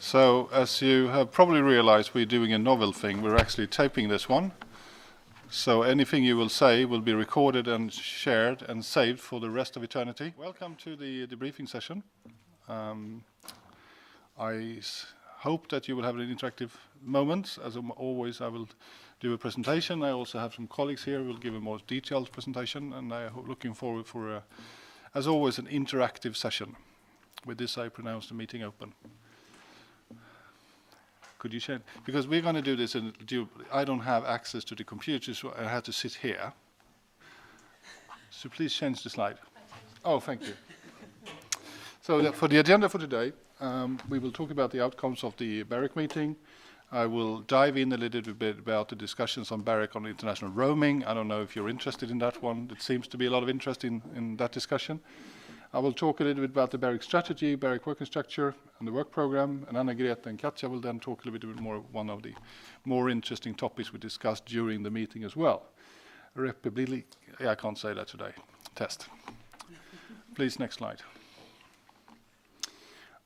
So, as you have probably realized, we're doing a novel thing. We're actually taping this one. So anything you will say will be recorded and shared and saved for the rest of eternity. Welcome to the debriefing session. I hope that you will have an interactive moment. As always, I will do a presentation. I also have some colleagues here who will give a more detailed presentation, and I'm looking forward for, as always, an interactive session. With this, I pronounce the meeting open. Could you share? Because we're going to do this, and I don't have access to the computer, so I have to sit here. So please change the slide. Oh, thank you. So for the agenda for today, we will talk about the outcomes of the BEREC meeting. I will dive in a little bit about the discussions on BEREC on international roaming. I don't know if you're interested in that one. It seems to be a lot of interest in that discussion. I will talk a little bit about the BEREC strategy, BEREC working structure, and the work program. And Anna-Greta and Katja will then talk a little bit more one of the more interesting topics we discussed during the meeting as well. I can't say that today. Test. Please, next slide.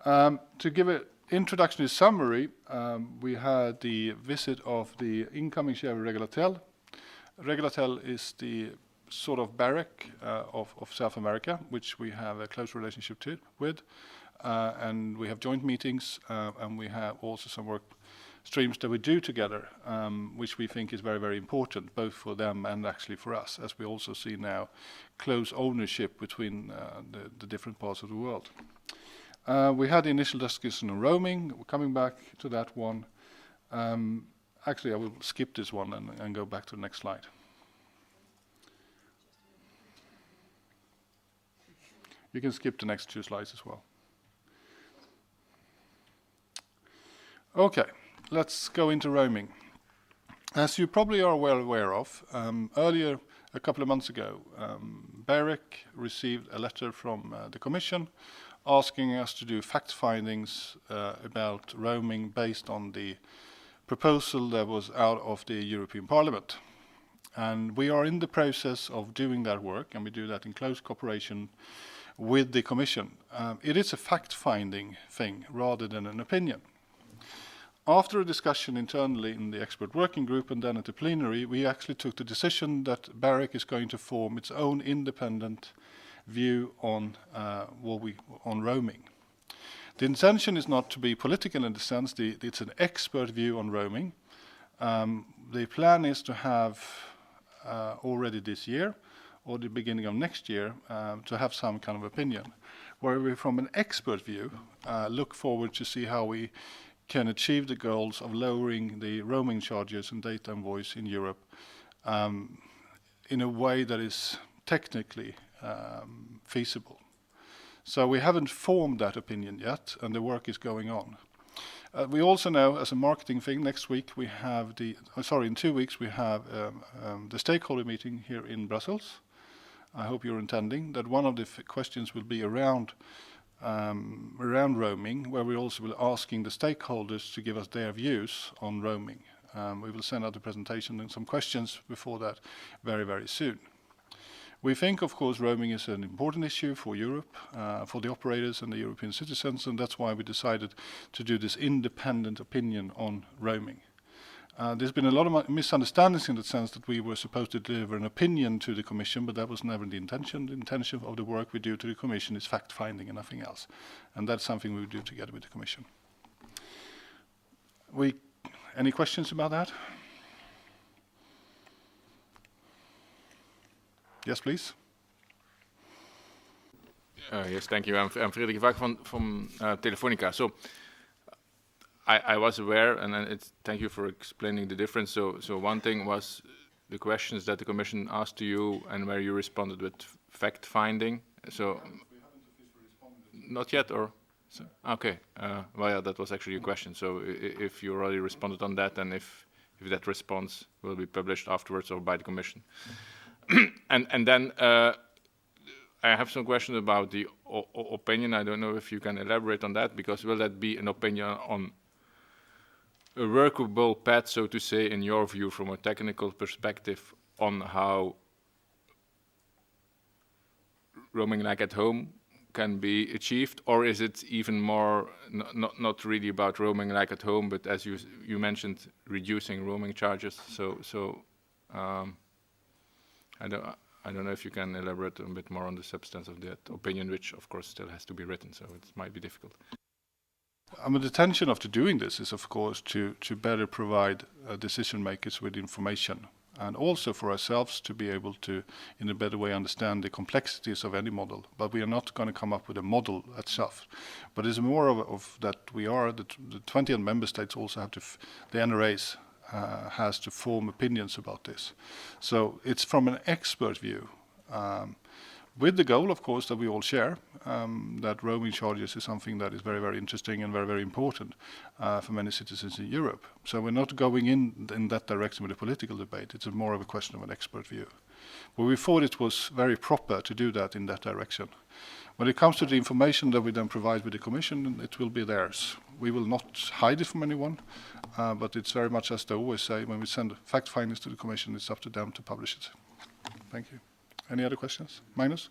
To give an introductory summary, we had the visit of the incoming chair of Regulatel. Regulatel is the sort of BEREC of South America, which we have a close relationship with, and we have joint meetings, and we have also some work streams that we do together, which we think is very, very important, both for them and actually for us, as we also see now close ownership between the different parts of the world. We had the initial discussion on roaming. We're coming back to that one. Actually, I will skip this one and go back to the next slide. You can skip the next two slides as well. Okay, let's go into roaming. As you probably are well aware of, earlier, a couple of months ago, BEREC received a letter from the Commission asking us to do fact findings about roaming based on the proposal that was out of the European Parliament. And we are in the process of doing that work, and we do that in close cooperation with the Commission. It is a fact-finding thing rather than an opinion. After a discussion internally in the expert working group and then at the plenary, we actually took the decision that BEREC is going to form its own independent view on roaming. The intention is not to be political in the sense it's an expert view on roaming. The plan is to have already this year or the beginning of next year to have some kind of opinion, where we from an expert view look forward to see how we can achieve the goals of lowering the roaming charges and data and voice in Europe in a way that is technically feasible. So we haven't formed that opinion yet, and the work is going on. We also know, as a marketing thing, next week we have in 2 weeks we have the stakeholder meeting here in Brussels. I hope you're attending. That one of the questions will be around roaming, where we also will be asking the stakeholders to give us their views on roaming. We will send out a presentation and some questions before that very, very soon. We think, of course, roaming is an important issue for Europe, for the operators and the European citizens, and that's why we decided to do this independent opinion on roaming. There's been a lot of misunderstandings in the sense that we were supposed to deliver an opinion to the Commission, but that was never the intention. The intention of the work we do to the Commission is fact-finding and nothing else. And that's something we do together with the Commission. Any questions about that? Yes, please. Yes, thank you. I'm Frederik Wag from Telefonica. So I was aware, and thank you for explaining the difference. So one thing was the questions that the Commission asked to you, and where you responded with fact-finding. So we haven't officially responded. Not yet, or so, okay. Well, yeah, that was actually a question. So if you already responded on that, and if that response will be published afterwards or by the Commission. And then I have some questions about the opinion. I don't know if you can elaborate on that, because will that be an opinion on a workable path, so to say, in your view, from a technical perspective, on how roaming like at home can be achieved, or is it even more not really about roaming like at home, but as you mentioned, reducing roaming charges? So I don't know if you can elaborate a bit more on the substance of that opinion, which of course still has to be written, so it might be difficult. I mean, the intention of doing this is, of course, to better provide decision makers with information, and also for ourselves to be able to, in a better way, understand the complexities of any model. But we are not going to come up with a model itself. But it's more of that we are, the 20 member states also have to, the NRAs has to form opinions about this. So it's from an expert view, with the goal, of course, that we all share, that roaming charges is something that is very, very interesting and very, very important for many citizens in Europe. So we're not going in that direction with a political debate. It's more of a question of an expert view. But we thought it was very proper to do that in that direction. When it comes to the information that we then provide with the Commission, it will be theirs. We will not hide it from anyone, but it's very much as they always say, when we send fact findings to the Commission, it's up to them to publish it. Thank you. Any other questions? Magnus?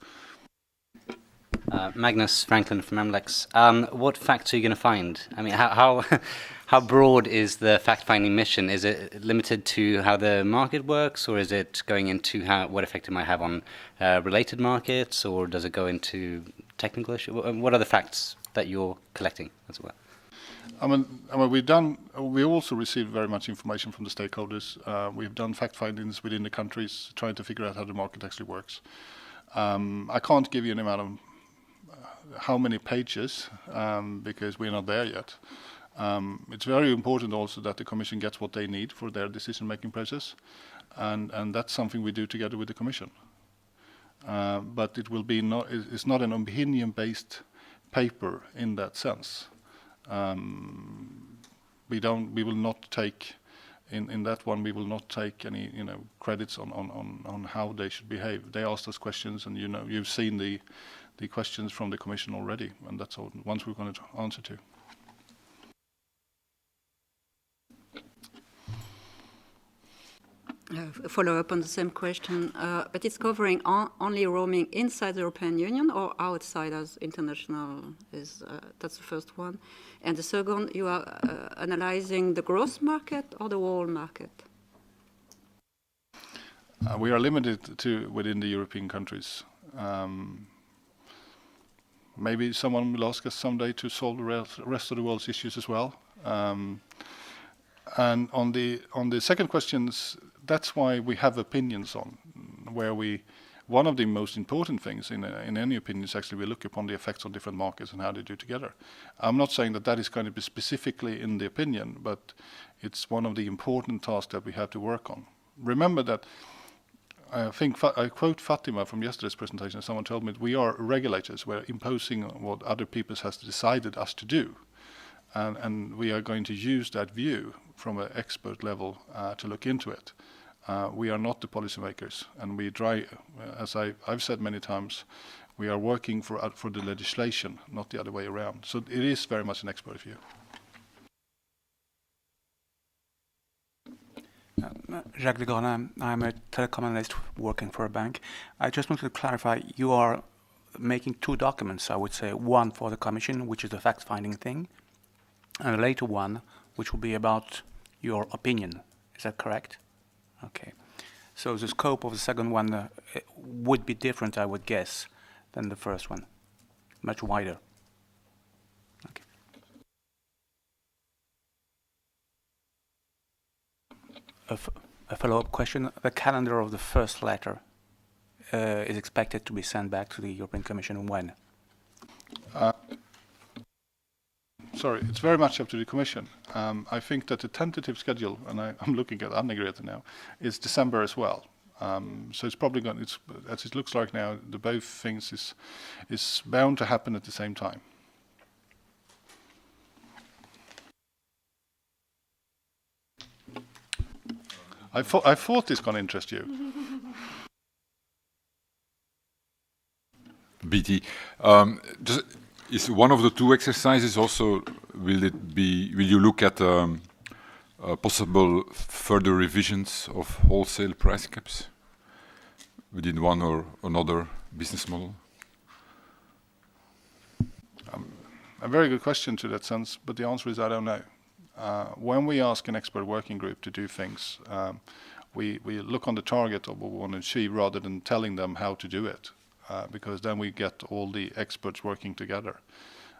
Magnus Franklin from MLEX. What facts are you going to find? I mean, how broad is the fact-finding mission? Is it limited to how the market works, or is it going into what effect it might have on related markets, or does it go into technical issues? What are the facts that you're collecting as well? I mean, we also received very much information from the stakeholders. We've done fact findings within the countries, trying to figure out how the market actually works. I can't give you an amount of how many pages, because we're not there yet. It's very important also that the Commission gets what they need for their decision-making process, and that's something we do together with the Commission. But it will be it's not an opinion-based paper in that sense. We will not take in that one. We will not take any credits on how they should behave. They asked us questions, and you've seen the questions from the Commission already, and that's all ones we're going to answer to. Follow up on the same question, but it's covering only roaming inside the European Union or outside as international is, that's the first one. And the second, you are analyzing the gross market or the whole market? We are limited to within the European countries. Maybe someone will ask us someday to solve the rest of the world's issues as well. And on the second questions, that's why we have opinions on where one of the most important things in any opinion is actually we look upon the effects on different markets and how they do together. I'm not saying that is going to be specifically in the opinion, but it's one of the important tasks that we have to work on. Remember that I think I quote Fatima from yesterday's presentation. Someone told me we are regulators. We're imposing what other people has decided us to do. And we are going to use that view from an expert level to look into it. We are not the policymakers, and we try, as I've said many times, we are working for the legislation, not the other way around. So it is very much an expert view. Jacques de Granin, I'm a telecom analyst working for a bank. I just wanted to clarify, you are making two documents, I would say, one for the Commission, which is the fact-finding thing, and a later one, which will be about your opinion. Is that correct? Okay. So the scope of the second one would be different, I would guess, than the first one. Much wider. Okay. A follow-up question. The calendar of the first letter is expected to be sent back to the European Commission when? Sorry, it's very much up to the Commission. I think that the tentative schedule, and I'm looking at Annegrethe now, is December as well. So it's probably going. As it looks like now, the both things is bound to happen at the same time. I thought this going to interest you. BT. Is one of the two exercises also, will you look at possible further revisions of wholesale price caps within one or another business model? A very good question to that sense, but the answer is I don't know. When we ask an expert working group to do things, we look on the target of what we want to achieve rather than telling them how to do it, because then we get all the experts working together.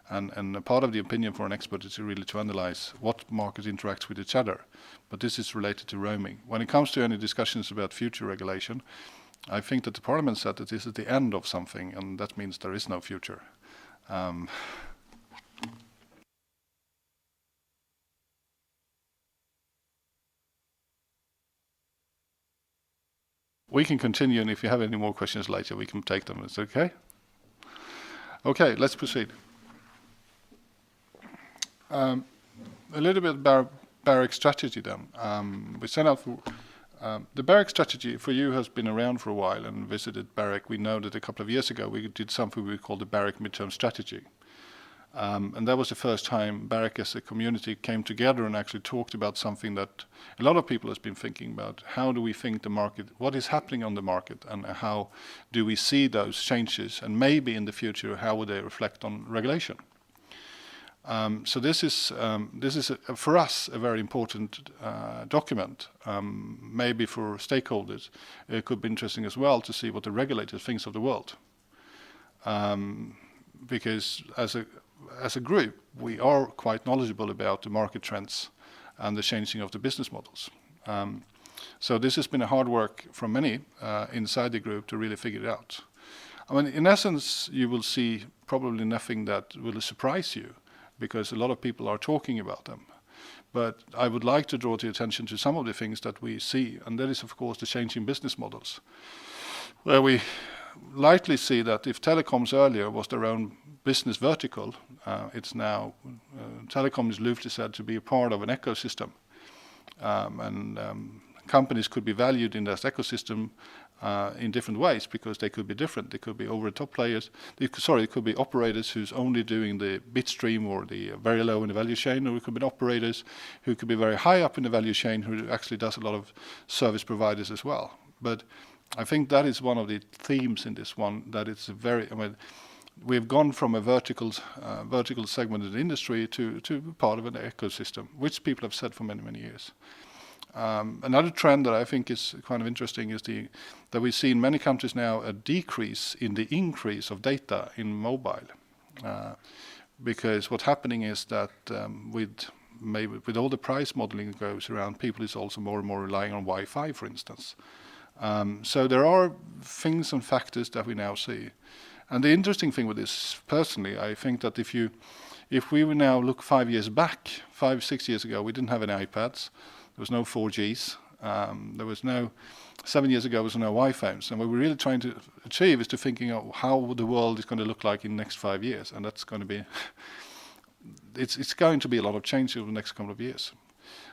And a part of the opinion for an expert is really to analyze what market interacts with each other. But this is related to roaming. When it comes to any discussions about future regulation, I think that the Parliament said that this is the end of something, and that means there is no future. We can continue, and if you have any more questions later, we can take them. Is it okay? Okay, let's proceed. A little bit about BEREC Strategy then. We set out for the BEREC Strategy for you has been around for a while and visited BEREC. We know that a couple of years ago we did something we called the BEREC Midterm Strategy. And that was the first time BEREC as a community came together and actually talked about something that a lot of people has been thinking about. How do we think the market, what is happening on the market, and how do we see those changes, and maybe in the future how would they reflect on regulation? So this is for us a very important document. Maybe for stakeholders it could be interesting as well to see what the regulators thinks of the world. Because as a group we are quite knowledgeable about the market trends and the changing of the business models. So this has been a hard work from many inside the group to really figure it out. I mean, in essence, you will see probably nothing that will surprise you, because a lot of people are talking about them. But I would like to draw the attention to some of the things that we see, and that is, of course, the changing business models, where we lightly see that if telecoms earlier was their own business vertical, it's now telecom is loosely said to be a part of an ecosystem, and companies could be valued in this ecosystem in different ways, because they could be different. They could be over-the-top players. It could be operators who's only doing the bit stream or the very low in the value chain, or it could be operators who could be very high up in the value chain who actually does a lot of service providers as well. But I think that is one of the themes in this one, that it's very, I mean, we've gone from a vertical segment of the industry to part of an ecosystem, which people have said for many, many years. Another trend that I think is kind of interesting is that we see in many countries now a decrease in the increase of data in mobile, because what's happening is that with all the price modeling that goes around, people is also more and more relying on Wi-Fi, for instance. So there are things and factors that we now see, and the interesting thing with this, personally, I think that if we would now look 5 years back, 6 years ago, we didn't have any iPads. There was no 4Gs. There was no 7 years ago. There was no Wi-Phones. And what we're really trying to achieve is to thinking of how the world is going to look like in the next 5 years, and that's going to be it's going to be a lot of change over the next couple of years.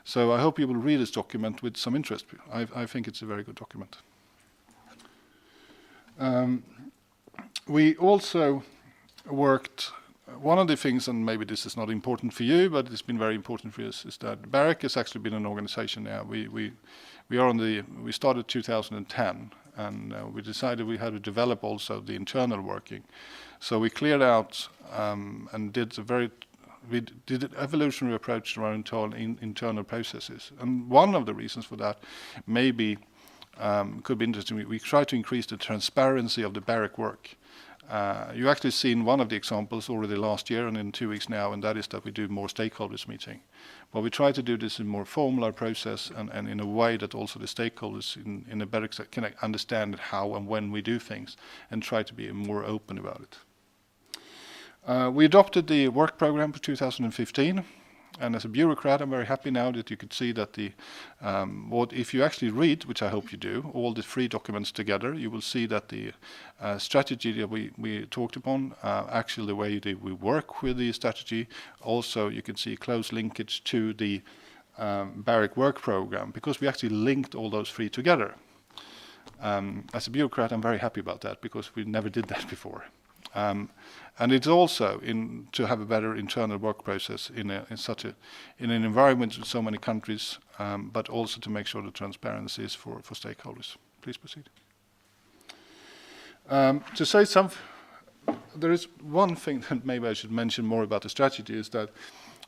So I hope you will read this document with some interest. I think it's a very good document. We also worked. One of the things, and maybe this is not important for you, but it's been very important for us, is that BEREC has actually been an organization now. We started 2010, and we decided we had to develop also the internal working. So we cleared out and did an evolutionary approach to our internal processes. And one of the reasons for that maybe could be interesting. We try to increase the transparency of the BEREC work. You actually seen one of the examples already last year and in 2 weeks now, and that is that we do more stakeholders meeting. But we try to do this in a more formal process and in a way that also the stakeholders in the BEREC can understand how and when we do things, and try to be more open about it. We adopted the work program for 2015. And as a bureaucrat, I'm very happy now that you could see that if you actually read, which I hope you do, all the 3 documents together, you will see that the strategy that we talked upon, actually the way that we work with the strategy, also you can see a close linkage to the BEREC work program, because we actually linked all those 3 together. As a bureaucrat, I'm very happy about that, because we never did that before. And it's also to have a better internal work process in an environment with so many countries, but also to make sure the transparency is for stakeholders. Please proceed. To say something, there is one thing that maybe I should mention more about the strategy is that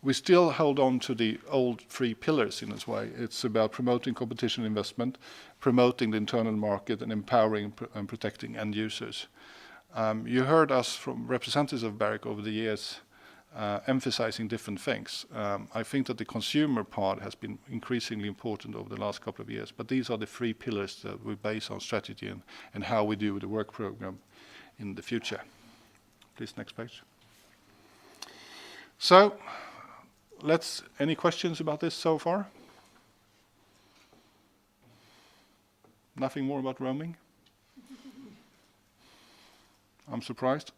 we still hold on to the old 3 pillars in this way. It's about promoting competition investment, promoting the internal market, and empowering and protecting end users. You heard us from representatives of BEREC over the years emphasizing different things. I think that the consumer part has been increasingly important over the last couple of years, but these are the 3 pillars that we base on strategy and how we do the work program in the future. Please, next page. So, any questions about this so far? Nothing more about roaming? I'm surprised.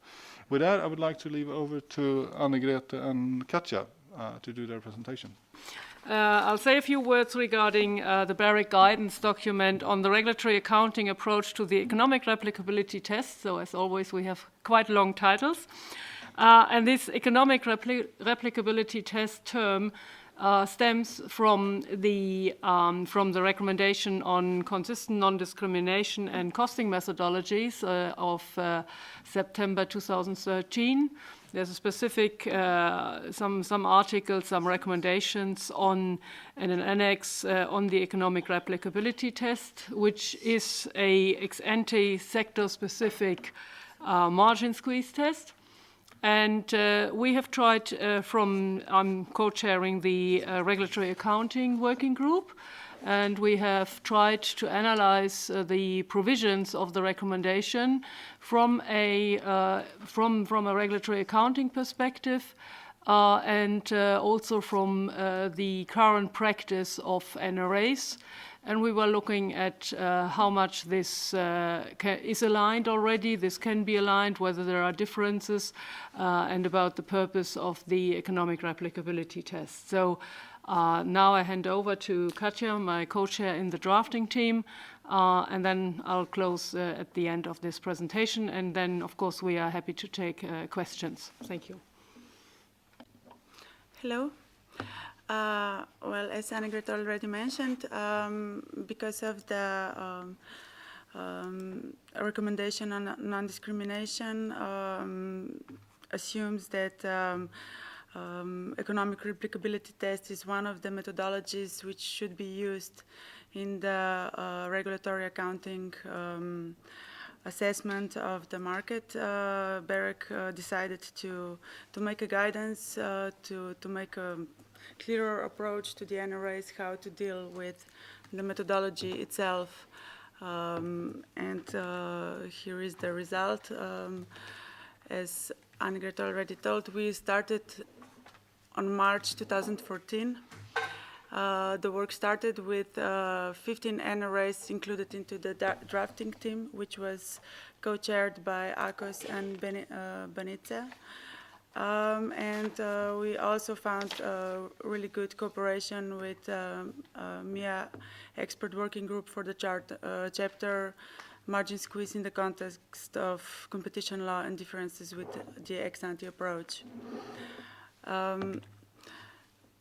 With that, I would like to leave over to Anne-Grete and Katja to do their presentation. I'll say a few words regarding the BEREC guidance document on the regulatory accounting approach to the economic replicability test. So as always, we have quite long titles. And this economic replicability test term stems from the recommendation on consistent non-discrimination and costing methodologies of September 2013. There's a specific, some articles, some recommendations on and an annex on the economic replicability test, which is a ex-ante sector-specific margin squeeze test. And we have tried I'm co-chairing the regulatory accounting working group, and we have tried to analyze the provisions of the recommendation from a regulatory accounting perspective, and also from the current practice of NRAs. And we were looking at how much this is aligned already, this can be aligned, whether there are differences, and about the purpose of the economic replicability test. So now I hand over to Katja, my co-chair in the drafting team, and then I'll close at the end of this presentation. And then, of course, we are happy to take questions. Thank you. Hello. Well, as Anne-Grete already mentioned, because of the recommendation on non-discrimination assumes that economic replicability test is one of the methodologies which should be used in the regulatory accounting assessment of the market. BEREC decided to make a guidance, to make a clearer approach to the NRAs, how to deal with the methodology itself. And here is the result. As Anne-Grete already told, we started on March 2014. The work started with 15 NRAs included into the drafting team, which was co-chaired by Akos and Benitza. And we also found really good cooperation with MIA expert working group for the chapter margin squeeze in the context of competition law and differences with the ex-ante approach.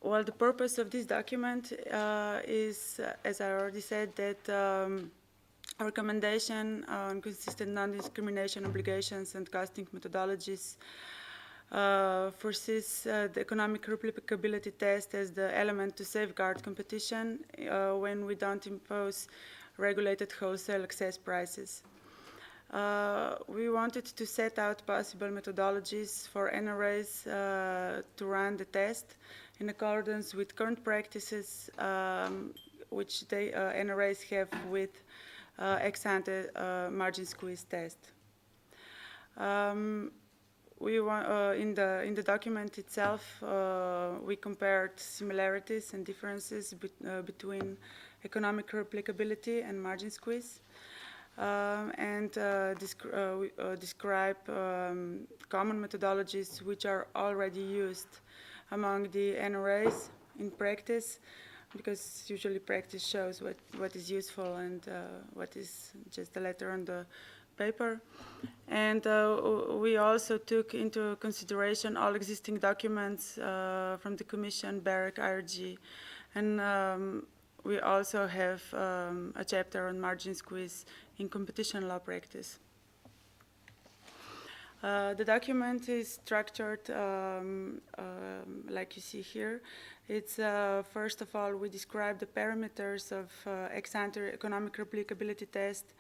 Well, the purpose of this document is, as I already said, that a recommendation on consistent non-discrimination obligations and costing methodologies foresees the economic replicability test as the element to safeguard competition when we don't impose regulated wholesale access prices. We wanted to set out possible methodologies for NRAs to run the test in accordance with current practices which the NRAs have with ex-ante margin squeeze test. We in the document itself, we compared similarities and differences between economic replicability and margin squeeze, and describe common methodologies which are already used among the NRAs in practice, because usually practice shows what is useful and what is just a letter on the paper. And we also took into consideration all existing documents from the Commission, BEREC, IRG, and we also have a chapter on margin squeeze in competition law practice. The document is structured like you see here. It's first of all, we describe the parameters of ex-ante economic replicability test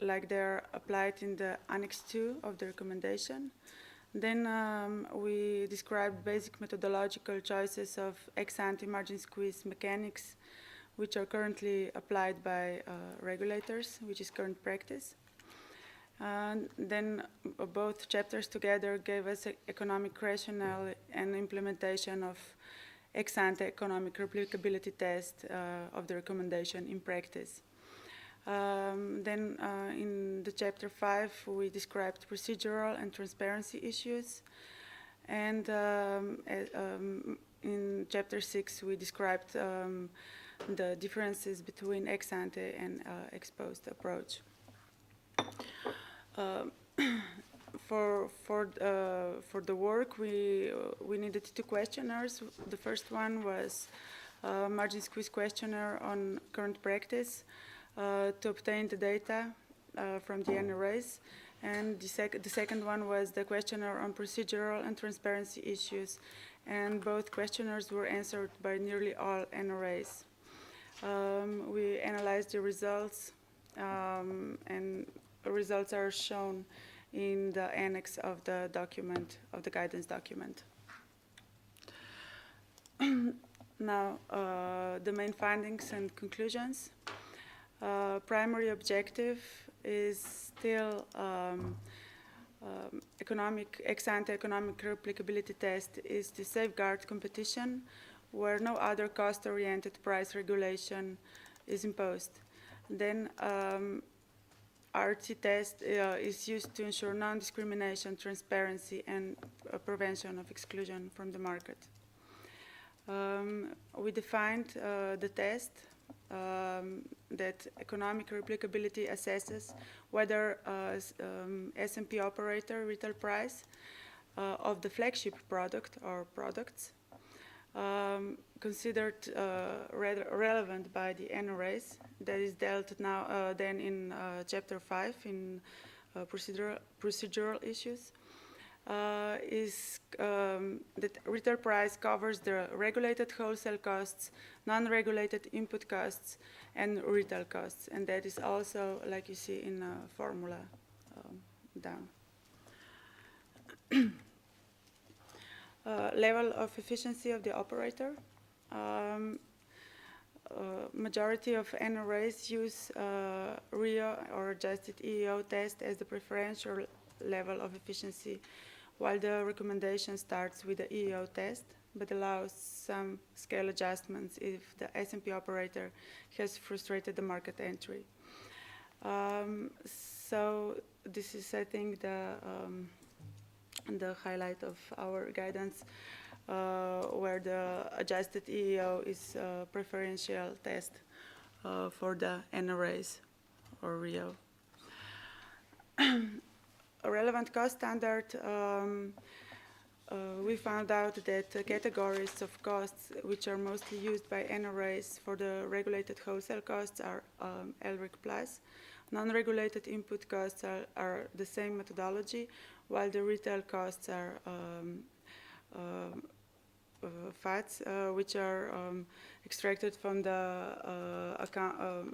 like they're applied in the Annex 2 of the recommendation. Then we describe basic methodological choices of ex-ante margin squeeze mechanics, which are currently applied by regulators, which is current practice. And then both chapters together gave us economic rationale and implementation of ex-ante economic replicability test of the recommendation in practice. Then in the chapter 5, we described procedural and transparency issues. And in chapter 6, we described the differences between ex-ante and ex-post approach. For the work, we needed 2 questionnaires. The first one was a margin squeeze questionnaire on current practice to obtain the data from the NRAs. And the second one was the questionnaire on procedural and transparency issues. And both questionnaires were answered by nearly all NRAs. We analyzed the results, and the results are shown in the annex of the document, of the guidance document. Now, the main findings and conclusions. Primary objective is still ex-ante economic replicability test is to safeguard competition where no other cost-oriented price regulation is imposed. Then RT test is used to ensure non-discrimination, transparency, and prevention of exclusion from the market. We defined the test that economic replicability assesses whether S&P operator retail price of the flagship product or products considered relevant by the NRAs, that is dealt now then in chapter 5 in procedural issues, is that retail price covers the regulated wholesale costs, non-regulated input costs, and retail costs, and that is also like you see in a formula down. Level of efficiency of the operator. Majority of NRAs use RIO or adjusted EEO test as the preferential level of efficiency, while the recommendation starts with the EEO test, but allows some scale adjustments if the S&P operator has frustrated the market entry. So this is, I think, the highlight of our guidance, where the adjusted EEO is a preferential test for the NRAs or RIO. A relevant cost standard, we found out that categories of costs which are mostly used by NRAs for the regulated wholesale costs are LRIC plus. Non-regulated input costs are the same methodology, while the retail costs are FATs, which are extracted from the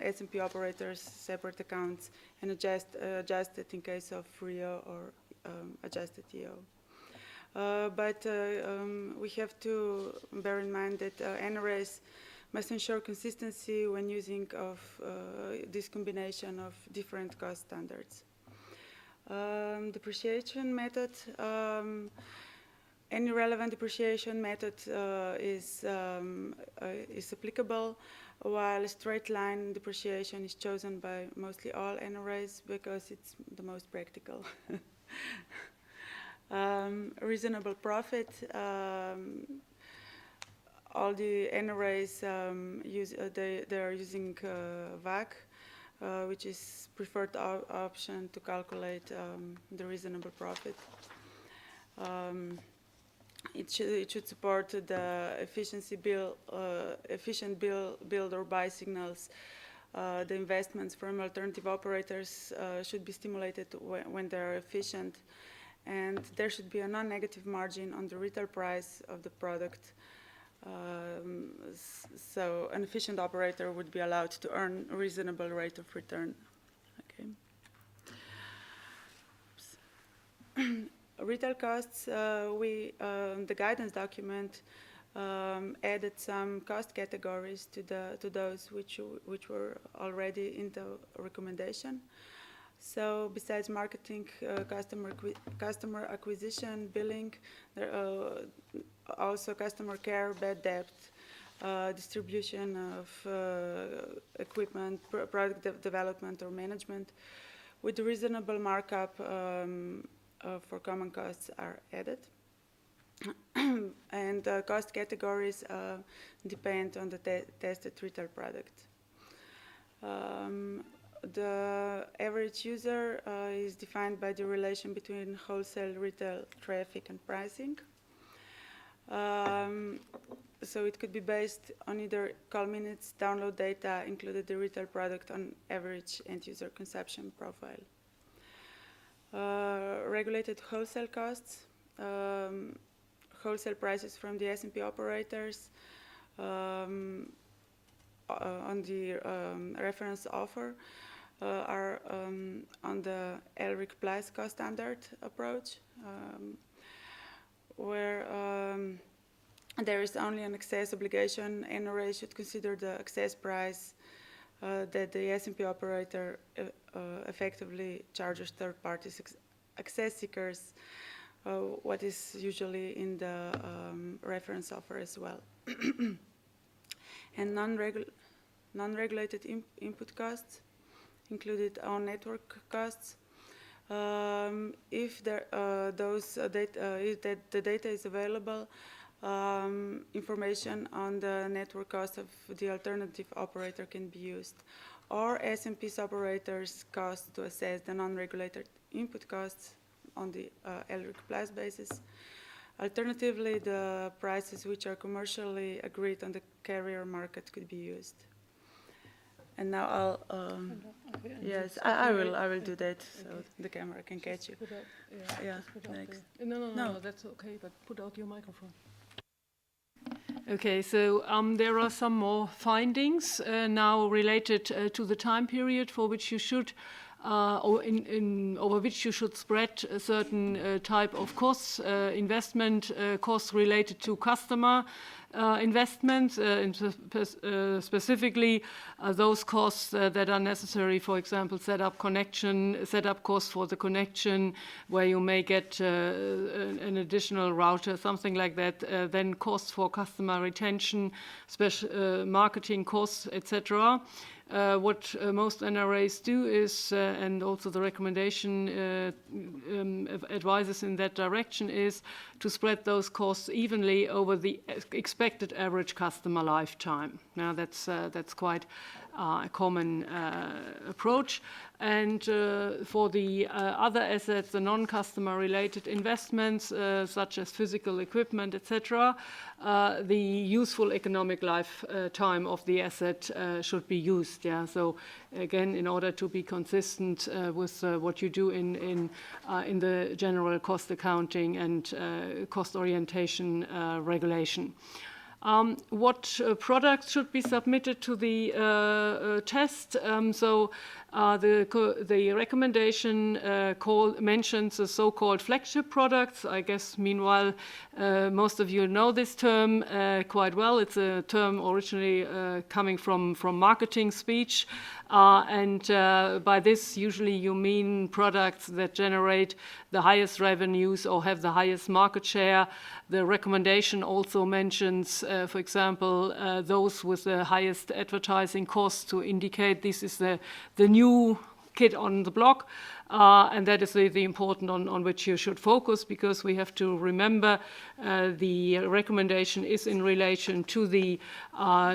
S&P operators' separate accounts and adjusted in case of RIO or adjusted EO. But we have to bear in mind that NRAs must ensure consistency when using of this combination of different cost standards. Depreciation method. Any relevant depreciation method is applicable, while straight line depreciation is chosen by mostly all NRAs because it's the most practical. Reasonable profit. All the NRAs they are using WACC, which is preferred option to calculate the reasonable profit. It should support the efficient build or buy signals the investments from alternative operators should be stimulated when they're efficient, and there should be a non-negative margin on the retail price of the product. So an efficient operator would be allowed to earn a reasonable rate of return. Okay. Retail costs, the guidance document added some cost categories to those which were already in the recommendation. So besides marketing, customer acquisition, billing, there also customer care, bad debt, distribution of equipment, product development or management, with reasonable markup for common costs are added. And cost categories depend on the tested retail product. The average user is defined by the relation between wholesale, retail, traffic, and pricing. So it could be based on either call minutes, download data, included the retail product on average end user consumption profile. Regulated wholesale costs, wholesale prices from the S&P operators on the reference offer are on the BEREC Plus cost standard approach, where there is only an excess obligation. NRA should consider the excess price that the S&P operator effectively charges third-party access seekers, what is usually in the reference offer as well. And non-regulated input costs included on network costs. If the data is available, information on the network cost of the alternative operator can be used, or S&P's operators' cost to assess the non-regulated input costs on the BEREC Plus basis. Alternatively, the prices which are commercially agreed on the carrier market could be used. And now I'll, yes, I will do that, so the camera can catch you. Yeah, next. No, that's okay, but put out your microphone. Okay, so there are some more findings now related to the time period for which you should, over which you should spread a certain type of costs, investment costs related to customer investments, specifically those costs that are necessary, for example, setup costs for the connection, where you may get an additional router, something like that, then costs for customer retention, special marketing costs, etc. What most NRAs do is, and also the recommendation advises in that direction, is to spread those costs evenly over the expected average customer lifetime. Now that's quite a common approach. And for the other assets, the non-customer related investments, such as physical equipment, etc., the useful economic lifetime of the asset should be used. Yeah. So again, in order to be consistent with what you do in the general cost accounting and cost orientation regulation. What products should be submitted to the test? The recommendation mentions the so-called flagship products. I guess, meanwhile, most of you know this term quite well. It's a term originally coming from marketing speech. And by this, usually you mean products that generate the highest revenues or have the highest market share. The recommendation also mentions, for example, those with the highest advertising costs to indicate this is the new kid on the block. and that is the important on which you should focus, because we have to remember the recommendation is in relation to the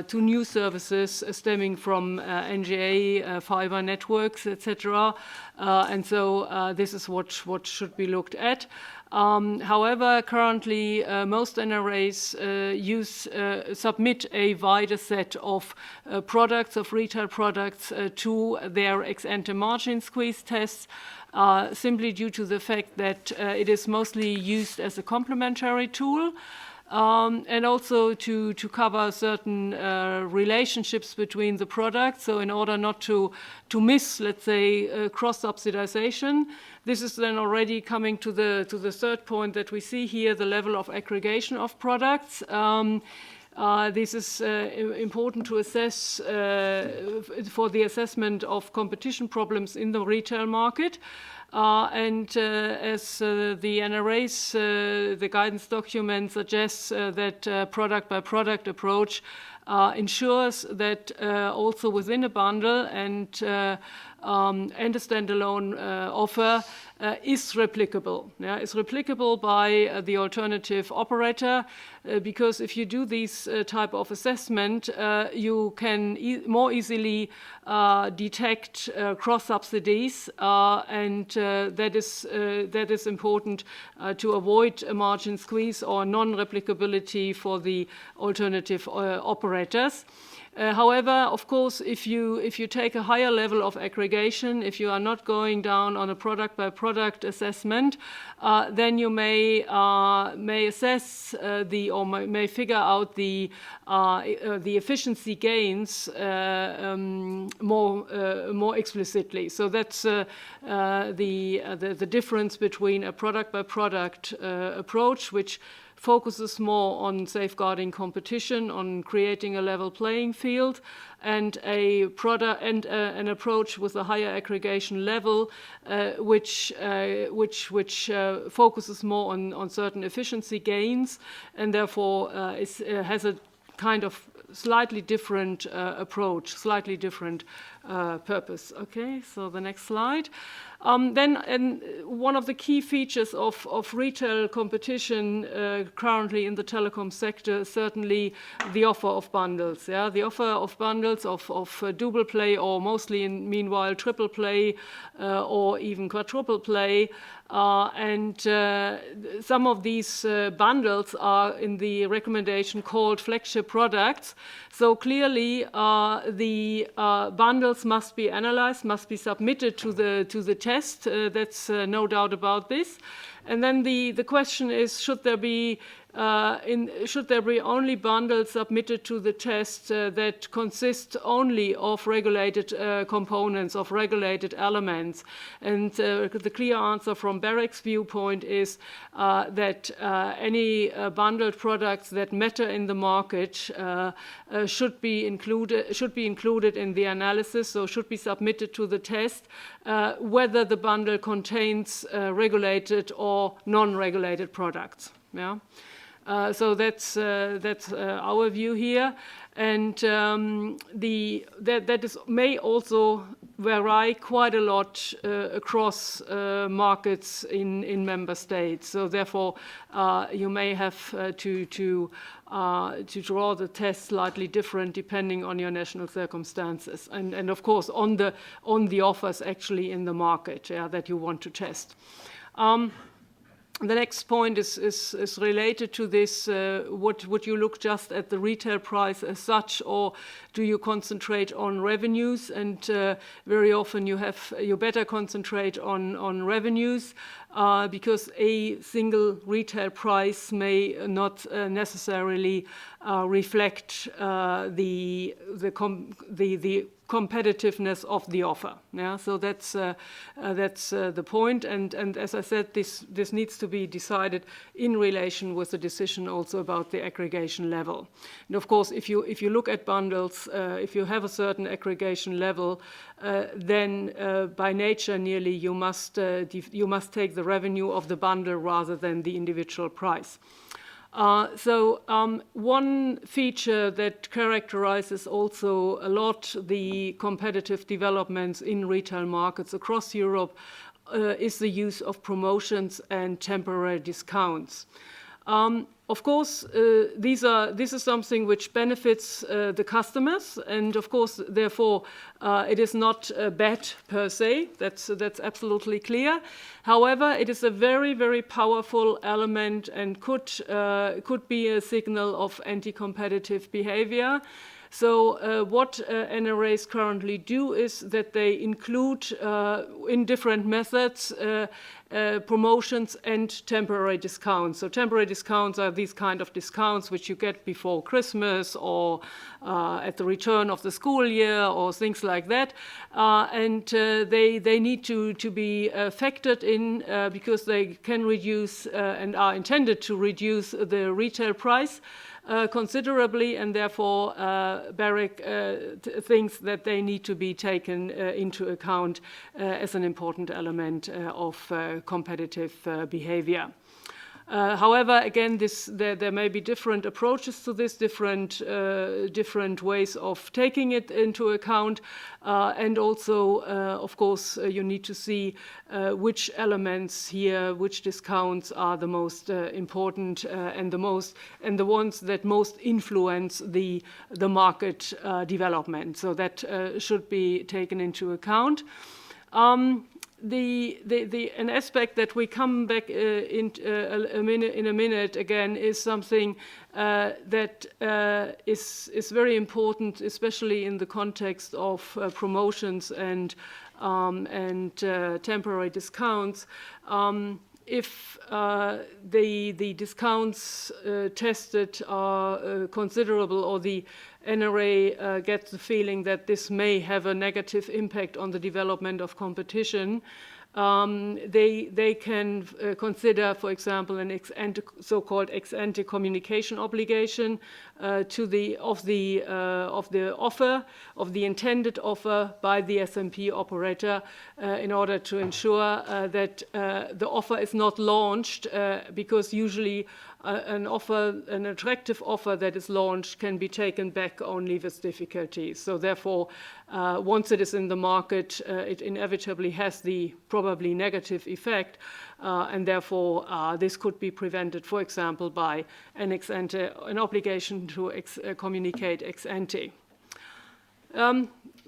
to new services stemming from NGA, fiber networks, etc. And so this is what should be looked at. However, currently most NRAs submit a wider set of products, of retail products, to their ex-ante margin squeeze tests, simply due to the fact that it is mostly used as a complementary tool. And also to cover certain relationships between the products. So in order not to miss, let's say, cross-subsidization. This is then already coming to the third point that we see here, the level of aggregation of products. This is important to assess for the assessment of competition problems in the retail market. As the NRA's, the guidance document suggests that product-by-product approach ensures that also within a bundle and a standalone offer is replicable. Yeah, is replicable by the alternative operator, because if you do this type of assessment, you can more easily detect cross-subsidies, and that is important to avoid a margin squeeze or non-replicability for the alternative operators. However, of course, if you take a higher level of aggregation, if you are not going down on a product-by-product assessment, then you may assess may figure out the efficiency gains more explicitly. So that's the difference between a product-by-product approach, which focuses more on safeguarding competition, on creating a level playing field, and an approach with a higher aggregation level, which focuses more on certain efficiency gains, and therefore has a kind of slightly different approach, slightly different purpose. Okay, so the next slide. Then one of the key features of retail competition currently in the telecom sector is certainly the offer of bundles. Yeah? The offer of bundles of double play, or mostly meanwhile triple play, or even quadruple play. Some of these bundles are in the recommendation called flagship products. So clearly the bundles must be analyzed, must be submitted to the test. That's no doubt about this. And then the question is, should there be only bundles submitted to the test that consist only of regulated components, of regulated elements? And the clear answer from BEREC's viewpoint is that any bundled products that matter in the market should be included in the analysis, so should be submitted to the test, whether the bundle contains regulated or non-regulated products. Yeah. So that's our view here, and that may also vary quite a lot across markets in member states. So therefore, you may have to draw the test slightly different depending on your national circumstances, and of course on the offers actually in the market, yeah, that you want to test. The next point is related to this. Would you look just at the retail price as such, or do you concentrate on revenues? And very often you better concentrate on revenues, because a single retail price may not necessarily reflect the competitiveness of the offer. Yeah, so that's the point. And as I said, this needs to be decided in relation with the decision also about the aggregation level. And of course, if you look at bundles, if you have a certain aggregation level, then by nature nearly you must take the revenue of the bundle rather than the individual price. One feature that characterizes also a lot the competitive developments in retail markets across Europe is the use of promotions and temporary discounts. Of course, this is something which benefits the customers, and of course, therefore, it is not bad per se. That's absolutely clear. However, it is a very, very powerful element and could be a signal of anti-competitive behavior. So what NRAs currently do is that they include in different methods promotions and temporary discounts. So temporary discounts are these kind of discounts which you get before Christmas or at the return of the school year or things like that. And they need to be factored in because they can reduce and are intended to reduce the retail price considerably, and therefore BEREC thinks that they need to be taken into account as an important element of competitive behavior. However, again, there may be different approaches to this, different ways of taking it into account, and also, of course, you need to see which elements here, which discounts are the most important and the ones that most influence the market development. So that should be taken into account. An aspect that we come back in a minute again is something that is very important, especially in the context of promotions and temporary discounts. If the discounts tested are considerable, or the NRA gets the feeling that this may have a negative impact on the development of competition, they can consider, for example, an so-called ex-ante communication obligation of the intended offer by the SMP operator in order to ensure that the offer is not launched, because usually an attractive offer that is launched can be taken back only with difficulty. So therefore, once it is in the market, it inevitably has the probably negative effect, and therefore this could be prevented, for example, by an obligation to communicate ex ante.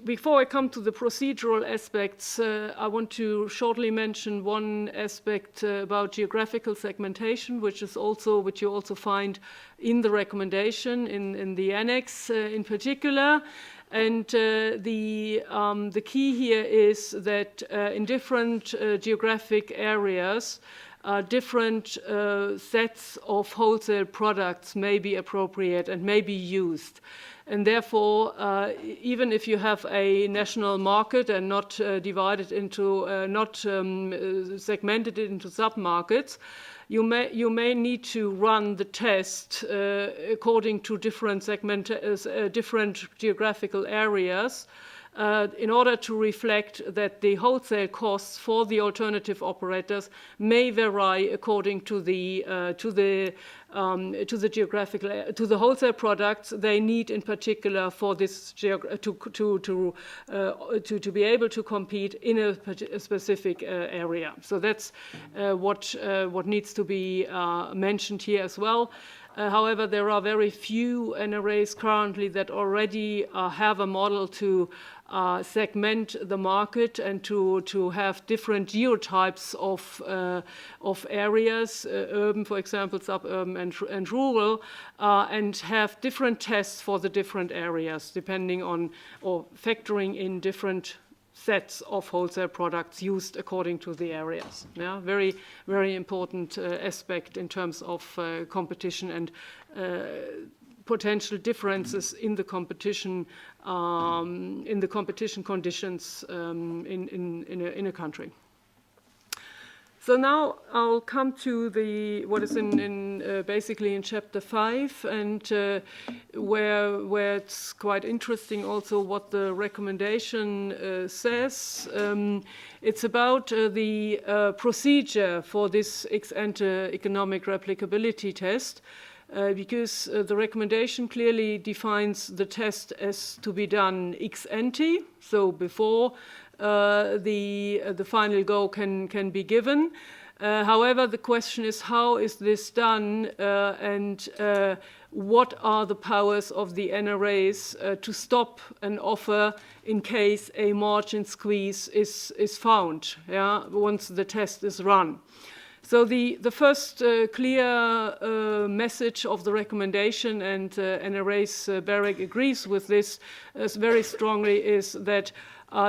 Before I come to the procedural aspects, I want to shortly mention one aspect about geographical segmentation, which you also find in the recommendation in the annex in particular. And the key here is that in different geographic areas, different sets of wholesale products may be appropriate and may be used. And therefore, even if you have a national market and not divided into, segmented into sub-markets, you may need to run the test according to different geographical areas in order to reflect that the wholesale costs for the alternative operators may vary according to the wholesale products they need in particular for this to be able to compete in a specific area. So that's what needs to be mentioned here as well. However, there are very few NRAs currently that already have a model to segment the market and to have different geotypes of areas, urban, for example, suburban and rural, and have different tests for the different areas, depending on or factoring in different sets of wholesale products used according to the areas. Yeah, very, very important aspect in terms of competition and potential differences in the competition conditions in a country. So now I'll come to what is basically in chapter 5, and where it's quite interesting also what the recommendation says. It's about the procedure for this ex-ante economic replicability test. Because the recommendation clearly defines the test as to be done ex ante, so before the final go can be given. However, the question is, how is this done, and what are the powers of the NRAs to stop an offer in case a margin squeeze is found, yeah, once the test is run. So the first clear message of the recommendation, and NRA's BEREC agrees with this very strongly, is that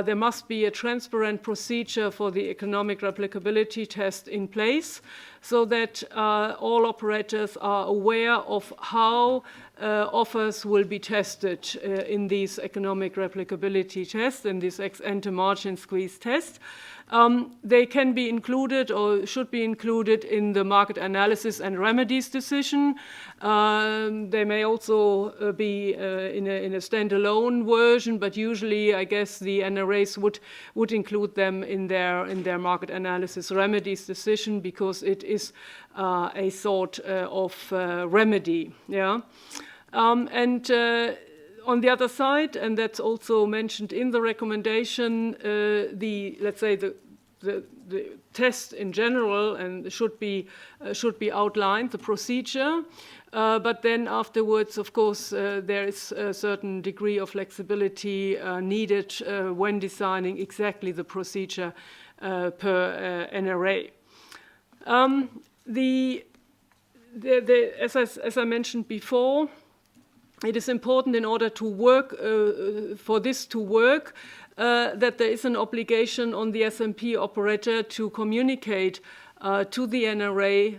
there must be a transparent procedure for the economic replicability test in place, so that all operators are aware of how offers will be tested in these economic replicability tests, in this ex-ante margin squeeze test. They can be included or should be included in the market analysis and remedies decision. They may also be in a standalone version, but usually I guess the NRAs would include them in their market analysis remedies decision, because it is a sort of remedy. Yeah. On the other side, and that's also mentioned in the recommendation, let's say the test in general and should be outlined, the procedure. But then afterwards, of course, there is a certain degree of flexibility needed when designing exactly the procedure per NRA. As I mentioned before, it is important in order to work, for this to work, that there is an obligation on the SMP operator to communicate to the NRA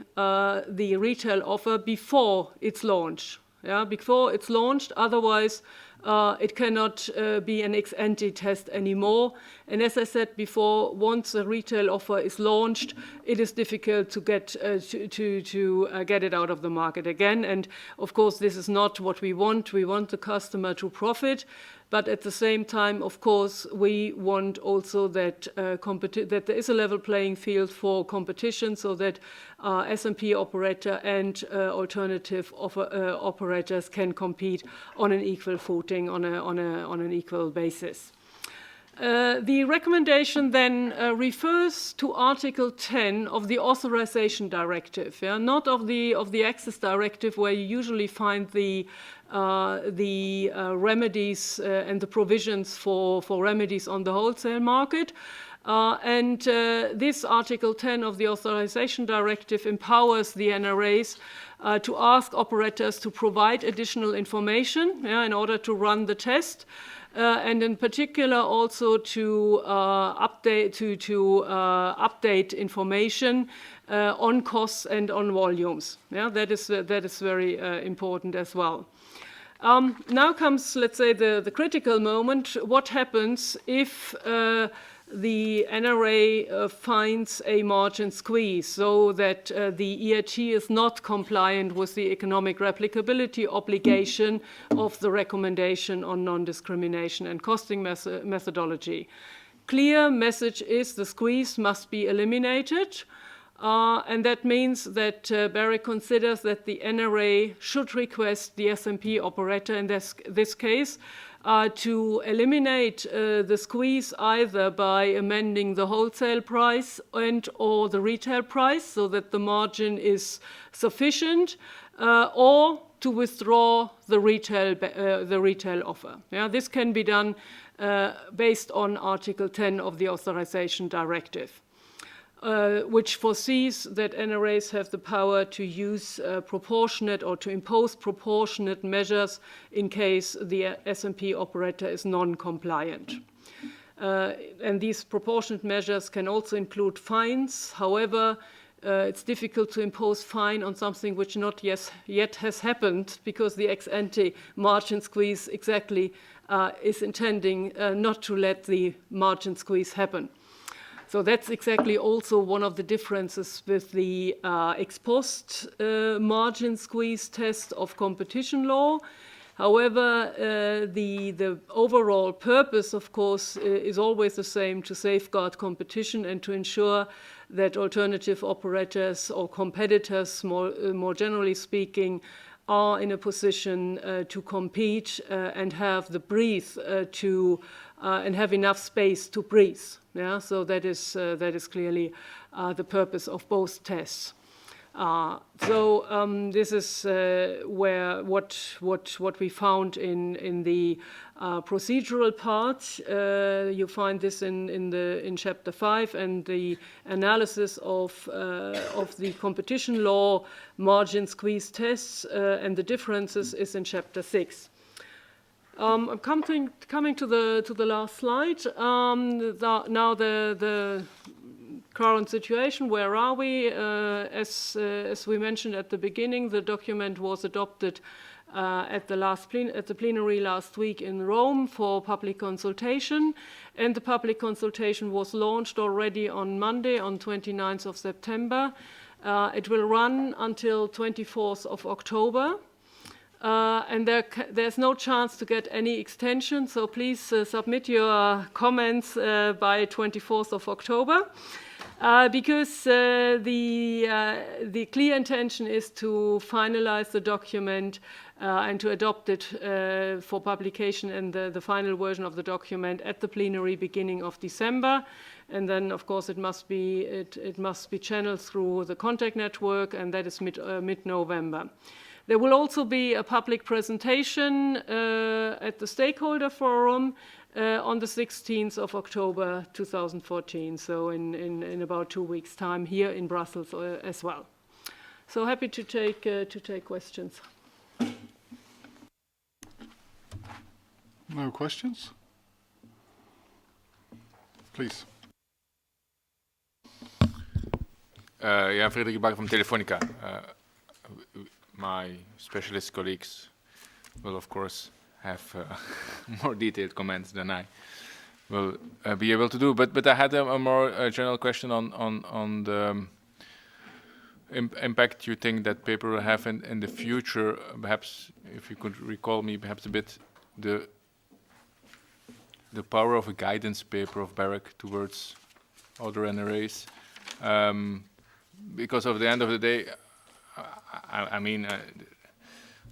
the retail offer before it's launched. Yeah, before it's launched, otherwise it cannot be an ex-ante test anymore. And as I said before, once a retail offer is launched, it is difficult to get get it out of the market again. And of course, this is not what we want. We want the customer to profit. But at the same time, of course, we want also that that there is a level playing field for competition, so that SMP operator and alternative operators can compete on an equal footing, on an equal basis. The recommendation then refers to Article 10 of the Authorization Directive, yeah? Not of the Access Directive, where you usually find the remedies and the provisions for remedies on the wholesale market. This Article 10 of the Authorization Directive empowers the NRAs to ask operators to provide additional information, yeah, in order to run the test. And in particular also to update information on costs and on volumes. Yeah, that is very important as well. Now comes, let's say, the critical moment. What happens if the NRA finds a margin squeeze, so that the ERT is not compliant with the economic replicability obligation of the recommendation on non-discrimination and costing methodology? Clear message is the squeeze must be eliminated. And that means that BEREC considers that the NRA should request the SMP operator in this case to eliminate the squeeze either by amending the wholesale price and or the retail price so that the margin is sufficient, or to withdraw the retail offer. Yeah, this can be done based on Article 10 of the Authorization Directive. Which foresees that NRAs have the power to use proportionate or to impose proportionate measures in case the SMP operator is non-compliant. And these proportionate measures can also include fines. However, it's difficult to impose fine on something which not yet has happened, because the ex-ante margin squeeze exactly is intending not to let the margin squeeze happen. So that's exactly also one of the differences with the ex post margin squeeze test of competition law. However, the overall purpose, of course, is always the same: to safeguard competition and to ensure that alternative operators or competitors, more generally speaking, are in a position to compete and have the breathe and have enough space to breathe. Yeah, so that is clearly the purpose of both tests. This is where what we found in the procedural part. You find this in chapter 5, and the analysis of the competition law margin squeeze tests and the differences is in chapter 6. I'm coming to the last slide. Now the current situation, where are we? As we mentioned at the beginning, the document was adopted at the plenary last week in Rome for public consultation, and the public consultation was launched already on Monday, on 29th of September. It will run until 24th of October. And there's no chance to get any extension, so please submit your comments by 24th of October. Because the clear intention is to finalize the document and to adopt it for publication in the final version of the document at the plenary beginning of December. And then, of course, it must be channeled through the contact network, and that is mid-November. There will also be a public presentation at the stakeholder forum on the 16th of October 2014, so in about 2 weeks' time here in Brussels as well. So happy to take questions. No questions? Please. Yeah, Frederik Bakker from Telefonica. My specialist colleagues will, of course, have more detailed comments than I will be able to do. But I had a more general question on the impact you think that paper will have in the future. Perhaps if you could recall me perhaps a bit the power of a guidance paper of BEREC towards other NRAs. Because of the end of the day, I mean,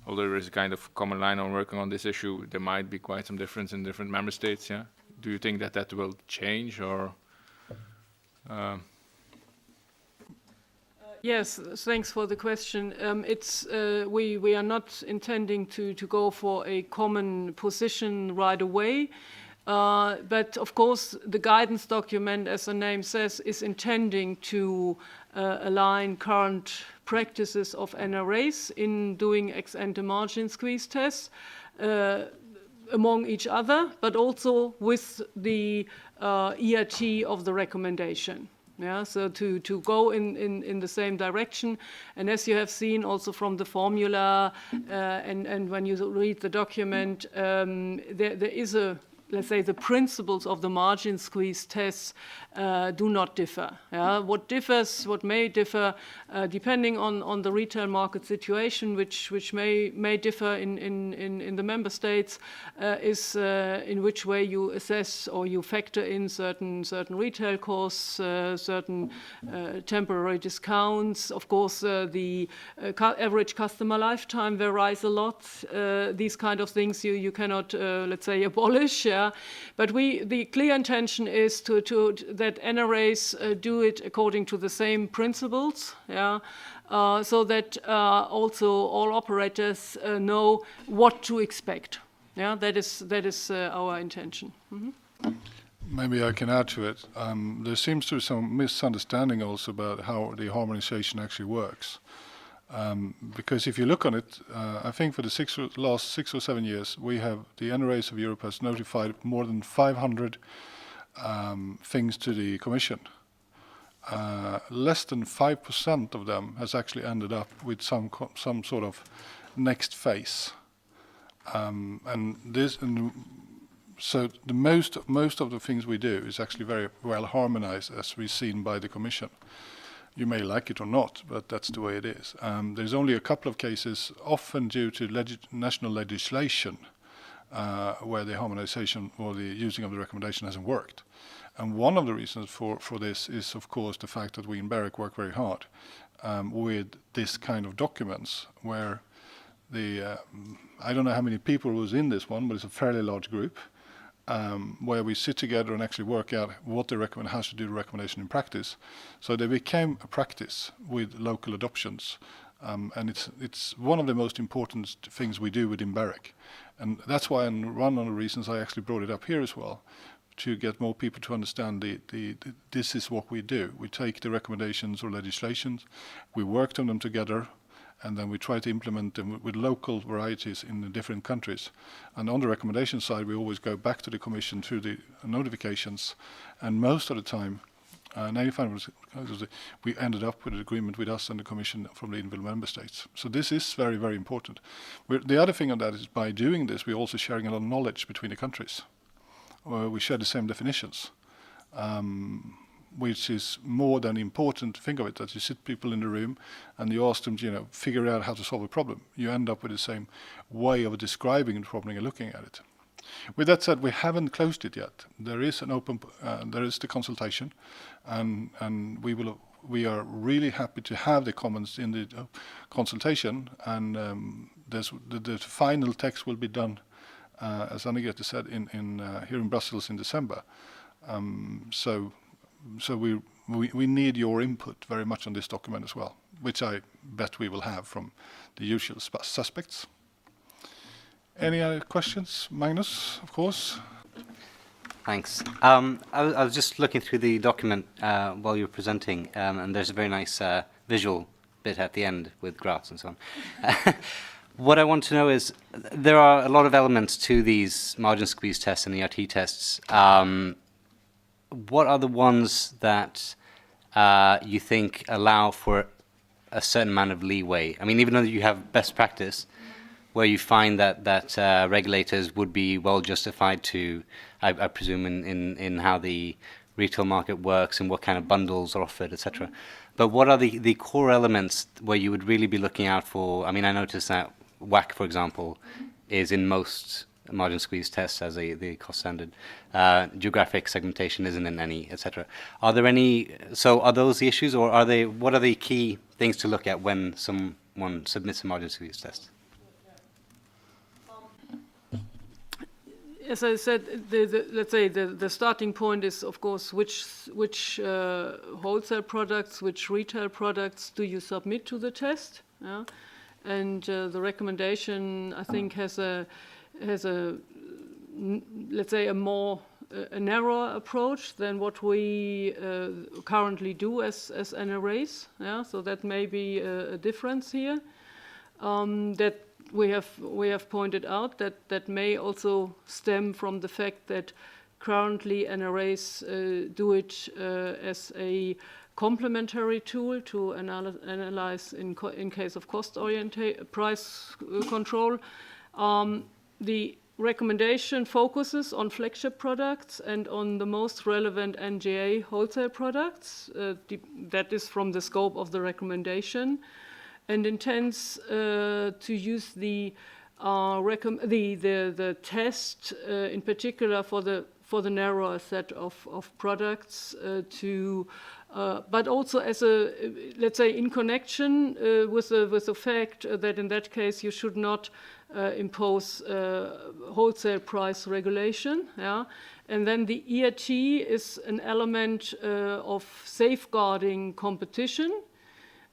although there is a kind of common line on working on this issue, there might be quite some difference in different member states. Yeah, do you think that will change, or? Yes, thanks for the question. We are not intending to go for a common position right away. But of course, the guidance document, as the name says, is intending to align current practices of NRAs in doing ex-ante margin squeeze tests among each other, but also with the ERT of the recommendation. Yeah, so to go in the same direction. And as you have seen also from the formula and when you read the document, there is let's say the principles of the margin squeeze tests do not differ. Yeah? What may differ, depending on the retail market situation, which may differ in the member states, is in which way you assess or you factor in certain retail costs, certain temporary discounts. Of course, the average customer lifetime varies a lot. These kind of things you cannot, let's say, abolish. Yeah? But the clear intention is that NRAs do it according to the same principles, yeah, so that also all operators know what to expect. Yeah, that is our intention. Mm-hmm. Maybe I can add to it. There seems to be some misunderstanding also about how the harmonization actually works. Because if you look on it, I think for the last 6 or 7 years, the NRAs of Europe has notified more than 500 things to the Commission. Less than 5% of them has actually ended up with some sort of next phase. So the most of the things we do is actually very well harmonized, as we've seen by the Commission. You may like it or not, but that's the way it is. There's only a couple of cases, often due to national legislation, where the harmonization or the using of the recommendation hasn't worked. And one of the reasons for this is, of course, the fact that we in BEREC work very hard with this kind of documents, where I don't know how many people was in this one, but it's a fairly large group, where we sit together and actually work out what they recommend, how to do the recommendation in practice. So they became a practice with local adoptions, and it's one of the most important things we do within BEREC, and that's why, and one of the reasons I actually brought it up here as well, to get more people to understand this is what we do. We take the recommendations or legislations, we work on them together, and then we try to implement them with local varieties in the different countries. And on the recommendation side, we always go back to the Commission through the notifications, and most of the time, 95%, we ended up with an agreement with us and the Commission from the individual member states. So this is very, very important. The other thing on that is, by doing this, we're also sharing a lot of knowledge between the countries. We share the same definitions, which is more than important. Think of it, that you sit people in the room and you ask them to, figure out how to solve a problem. You end up with the same way of describing the problem and looking at it. With that said, we haven't closed it yet. There is an open, there is the consultation, and we are really happy to have the comments in the consultation, and the final text will be done, as Anne-Grethe said, here in Brussels in December. So we need your input very much on this document as well, which I bet we will have from the usual suspects. Any other questions? Magnus, of course. Thanks. I was just looking through the document while you were presenting, and there's a very nice visual bit at the end with graphs and so on. What I want to know is, there are a lot of elements to these margin squeeze tests and ERT tests. What are the ones that you think allow for a certain amount of leeway? I mean, even though you have best practice, where you find that regulators would be well justified to, I presume, in how the retail market works and what kind of bundles are offered, etc. But what are the core elements where you would really be looking out for? I mean, I noticed that WACC, for example, is in most margin squeeze tests as the cost standard. Geographic segmentation isn't in any, etc. Are there any? So are those the issues, or are they? What are the key things to look at when someone submits a margin squeeze test? As I said, let's say the starting point is, of course, which wholesale products, which retail products do you submit to the test? Yeah? And the recommendation, I think, has a let's say a narrower approach than what we currently do as NRAs. Yeah? So that may be a difference here. That we have pointed out that may also stem from the fact that currently NRAs do it as a complementary tool to analyze in case of cost-oriented price control. The recommendation focuses on flagship products and on the most relevant NGA wholesale products. That is from the scope of the recommendation, and intends to use the test in particular for the narrower set of products but also as a, let's say, in connection with the fact that in that case you should not impose wholesale price regulation. Yeah? And then the ERT is an element of safeguarding competition.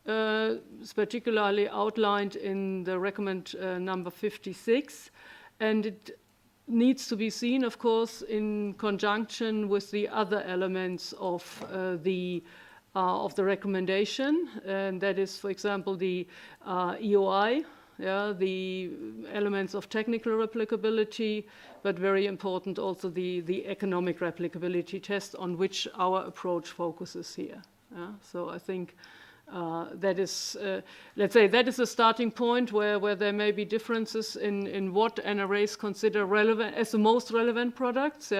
It's particularly outlined in the recommend number 56, and it needs to be seen, of course, in conjunction with the other elements of the recommendation, and that is, for example, the EOI, the elements of technical replicability, but very important also the economic replicability test on which our approach focuses here. So I think that is, let's say, that is a starting point where there may be differences in what NRAs consider relevant as the most relevant products,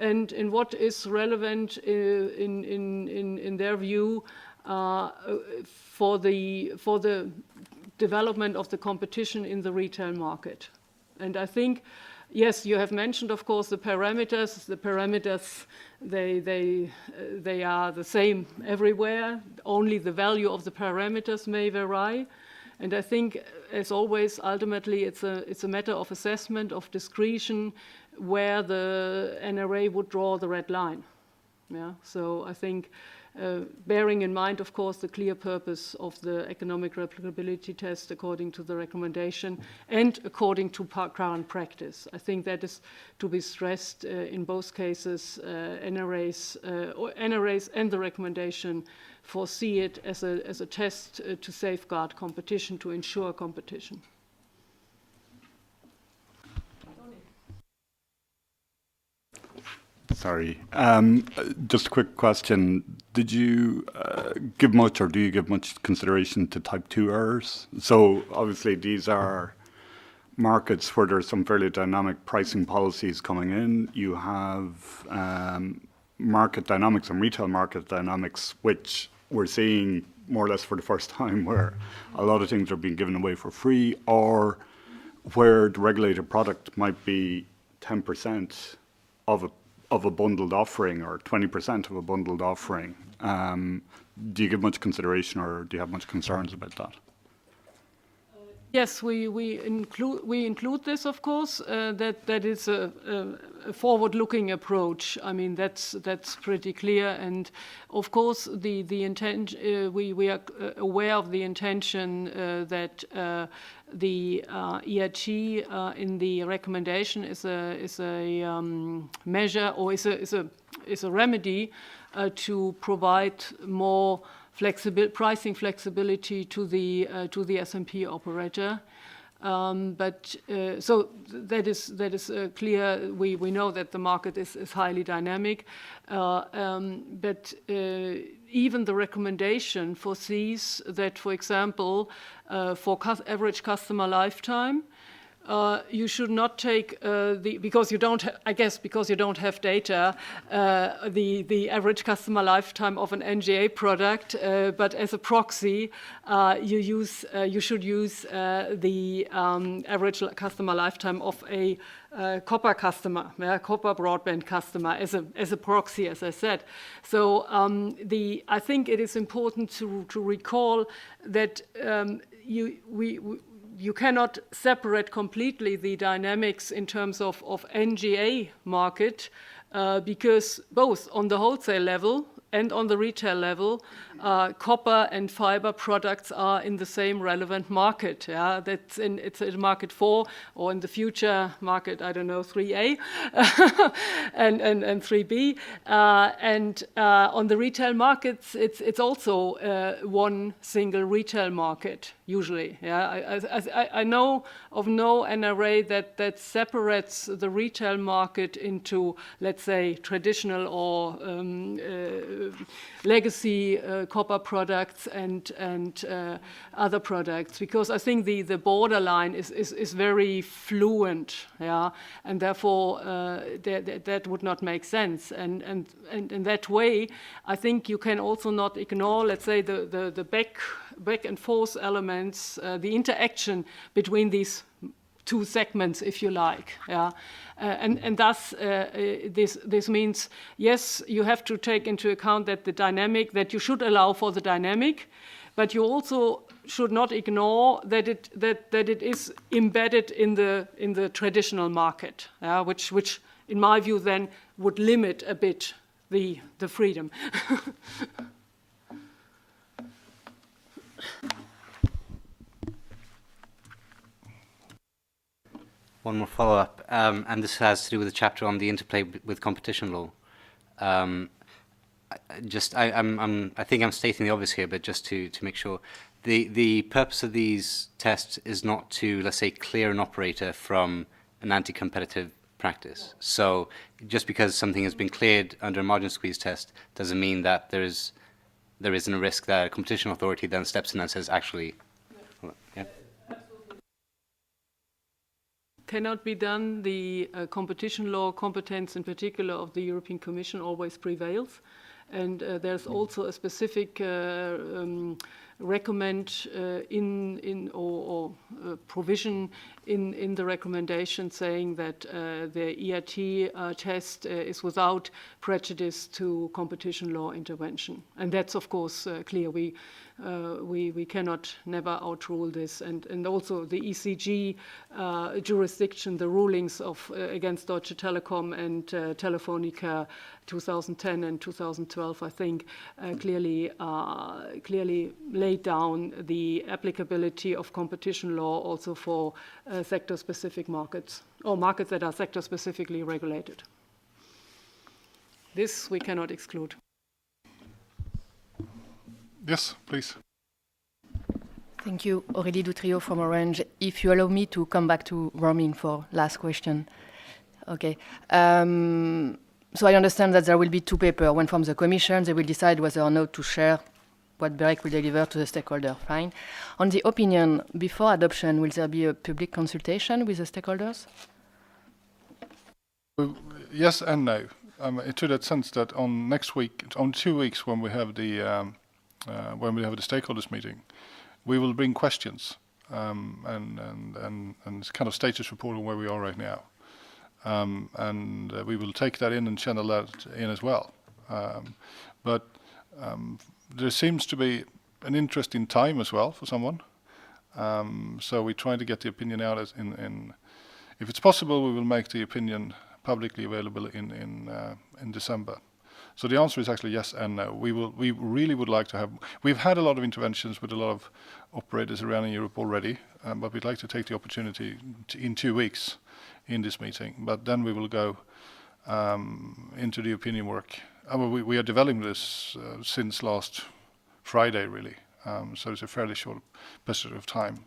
and in what is relevant in their view for the development of the competition in the retail market. And I think, yes, you have mentioned, of course, the parameters. The parameters, they are the same everywhere. Only the value of the parameters may vary. And I think, as always, ultimately it's a matter of assessment, of discretion, where the NRA would draw the red line. Yeah, so I think bearing in mind, of course, the clear purpose of the economic replicability test according to the recommendation and according to current practice. I think that is to be stressed in both cases. NRAs and the recommendation foresee it as a test to safeguard competition, to ensure competition. Sorry. Just a quick question. Did you give much, or do you give much consideration to type 2 errors? So obviously these are markets where there's some fairly dynamic pricing policies coming in. You have market dynamics and retail market dynamics, which we're seeing more or less for the first time, where a lot of things are being given away for free, or where the regulated product might be 10% of a bundled offering or 20% of a bundled offering. Do you give much consideration, or do you have much concerns about that? Yes, we include this, of course. That is a forward-looking approach. I mean, that's pretty clear. And of course, the intent we are aware of the intention that the ERG in the recommendation is a measure, or is a remedy to provide more pricing flexibility to the SMP operator. So that is clear. We know that the market is highly dynamic, but even the recommendation foresees that, for example, for average customer lifetime, you should not take because you don't have data, the average customer lifetime of an NGA product, but as a proxy, you should use the average customer lifetime of a copper customer, copper broadband customer, as a proxy, as I said. So I think it is important to recall that you cannot separate completely the dynamics in terms of NGA market, because both on the wholesale level and on the retail level, copper and fiber products are in the same relevant market. Yeah, it's in market 4, or in the future market, I don't know, 3A and 3B. And on the retail markets, it's also one single retail market usually. Yeah, I know of no NRA that separates the retail market into, let's say, traditional or legacy copper products and other products, because I think the borderline is very fluent, yeah, and therefore that would not make sense. And in that way, I think you can also not ignore, let's say, the back and forth elements, the interaction between these two segments, if you like, yeah, and thus this means, yes, you have to take into account that you should allow for the dynamic, but you also should not ignore that it is embedded in the traditional market, which in my view then would limit a bit the freedom. One more follow-up, and this has to do with the chapter on the interplay with competition law. I think I'm stating the obvious here, but just to make sure, the purpose of these tests is not to, let's say, clear an operator from an anti-competitive practice. So just because something has been cleared under a margin squeeze test doesn't mean that there isn't a risk that a competition authority then steps in and says, actually, yeah. Cannot be done. The competition law competence, in particular of the European Commission, always prevails. And there's also a specific recommend provision in the recommendation saying that the ERT test is without prejudice to competition law intervention. And that's, of course, clear. We cannot never outrule this. And also the ECG jurisdiction, the rulings of against Deutsche Telekom and Telefonica 2010 and 2012, I think, clearly laid down the applicability of competition law also for sector-specific markets, or markets that are sector-specifically regulated. This we cannot exclude. Yes, please. Thank you. Aurélie Doutrio from Orange. If you allow me to come back to roaming for last question. Okay. So I understand that there will be two papers. One from the Commission, they will decide whether or not to share what BEREC will deliver to the stakeholder. Fine. On the opinion, before adoption, will there be a public consultation with the stakeholders? Yes and no. To that sense that on next week, on 2 weeks when we have the stakeholders meeting, we will bring questions and kind of status report on where we are right now. We will take that in and channel that in as well. But there seems to be an interesting time as well for someone. So we're trying to get the opinion out if it's possible, we will make the opinion publicly available in December. So the answer is actually yes and no. We really would like to have. We've had a lot of interventions with a lot of operators around in Europe already, but we'd like to take the opportunity in 2 weeks in this meeting. But then we will go into the opinion work. We are developing this since last Friday, really. So it's a fairly short period of time.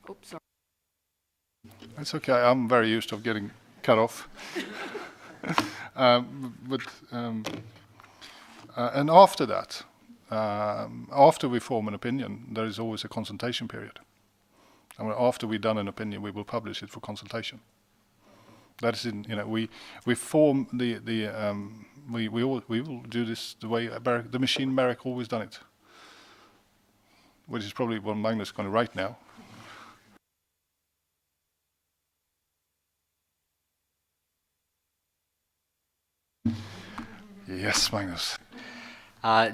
Oops, sorry. It's okay. I'm very used to getting cut off. And after that, after we form an opinion, there is always a consultation period. And after we've done an opinion, we will publish it for consultation. That is we form we will do this the way the machine BEREC always done it, which is probably what Magnus is going to write now. Yes, Magnus.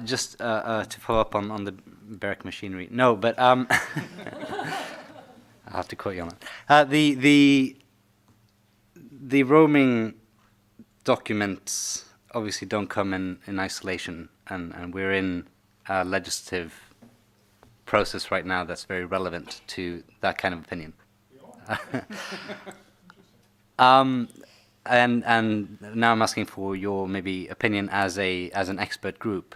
Just to follow up on the BEREC machinery. No, but I'll have to quote you on that. The roaming documents obviously don't come in isolation, and we're in a legislative process right now that's very relevant to that kind of opinion. And now I'm asking for your maybe opinion as an expert group,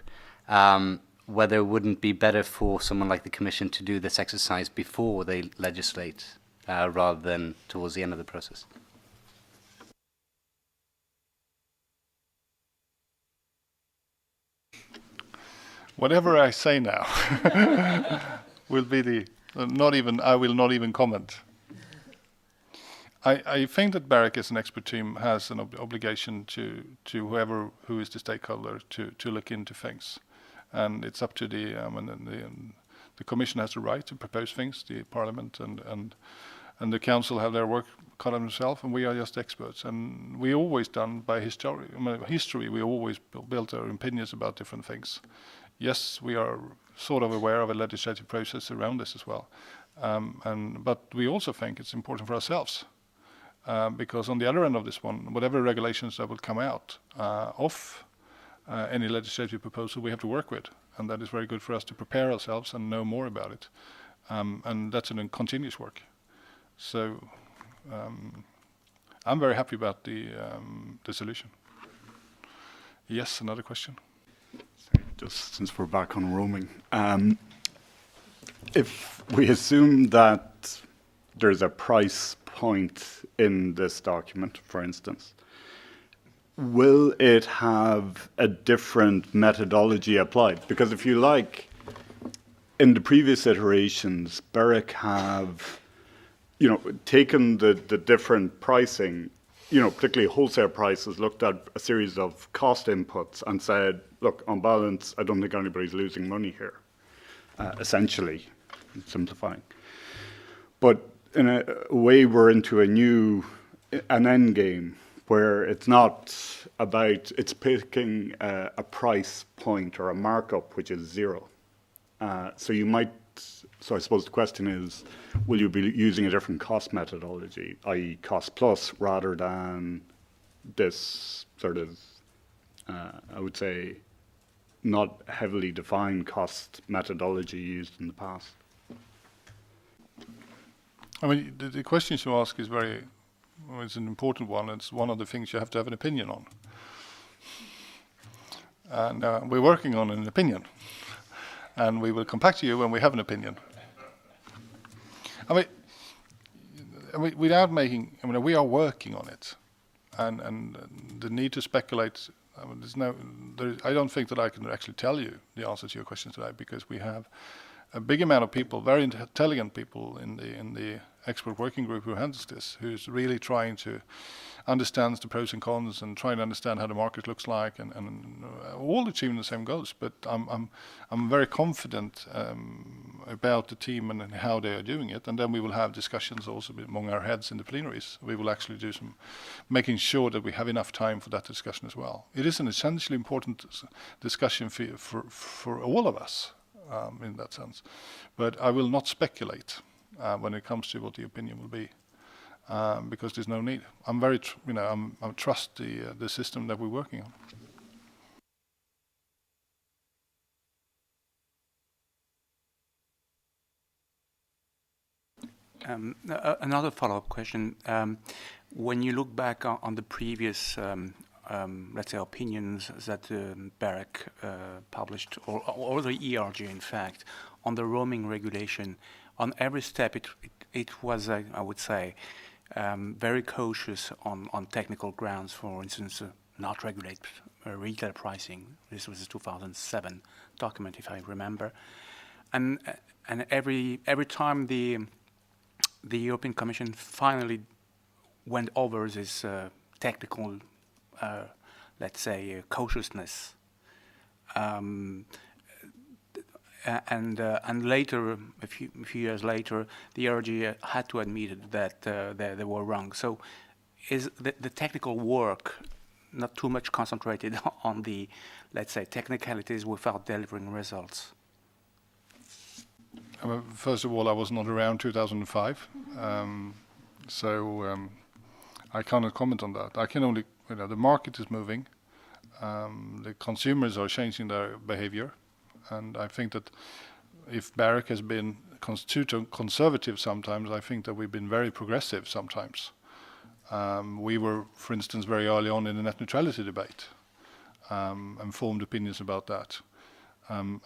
whether it wouldn't be better for someone like the Commission to do this exercise before they legislate rather than towards the end of the process. Whatever I say now will be I will not even comment. I think that BEREC as an expert team has an obligation to whoever who is the stakeholder to look into things, and it's up to the Commission has the right to propose things, the Parliament and the Council have their work cut on themselves, and we are just experts. And we always done by history. We always built our opinions about different things. Yes, we are sort of aware of a legislative process around this as well, but we also think it's important for ourselves. Because on the other end of this one, whatever regulations that will come out of any legislative proposal, we have to work with, and that is very good for us to prepare ourselves and know more about it, and that's a continuous work. So I'm very happy about the solution. Yes, another question. Just since we're back on roaming, if we assume that there's a price point in this document, for instance, will it have a different methodology applied? Because if you like, in the previous iterations, BEREC have, taken the different pricing, particularly wholesale prices, looked at a series of cost inputs and said, look, on balance, I don't think anybody's losing money here. essentially, simplifying. But in a way, we're into an end game where it's not about, it's picking a price point or a markup which is zero. So I suppose the question is, will you be using a different cost methodology, i.e. cost plus, rather than this sort of, I would say, not heavily defined cost methodology used in the past? I mean, the question you ask is it's an important one. It's one of the things you have to have an opinion on. And we're working on an opinion. And we will come back to you when we have an opinion. I mean, without making, we are working on it. And the need to speculate, I don't think that I can actually tell you the answer to your question today, because we have a big amount of people, very intelligent people in the expert working group who handles this, who's really trying to understand the pros and cons and trying to understand how the market looks like, and all achieving the same goals. But I'm very confident about the team and how they are doing it. And then we will have discussions also among our heads in the plenaries. We will actually do some making sure that we have enough time for that discussion as well. It is an essentially important discussion for all of us. In that sense, but I will not speculate when it comes to what the opinion will be, because there's no need. I'm very, I trust the system that we're working on. Another follow-up question. When you look back on the previous let's say, opinions that BEREC published, or the ERG, in fact, on the roaming regulation, on every step it was, I would say, very cautious on technical grounds. For instance, not regulate retail pricing. This was a 2007 document, if I remember. And every time the European Commission finally went over this technical let's say, cautiousness, and later, a few years later, the ERG had to admit that they were wrong. So, is the technical work not too much concentrated on the, let's say, technicalities without delivering results? First of all, I was not around 2005, so I cannot comment on that. I can only, the market is moving, the consumers are changing their behavior, and I think that if BEREC has been too conservative sometimes, I think that we've been very progressive sometimes. We were, for instance, very early on in the net neutrality debate, and formed opinions about that. And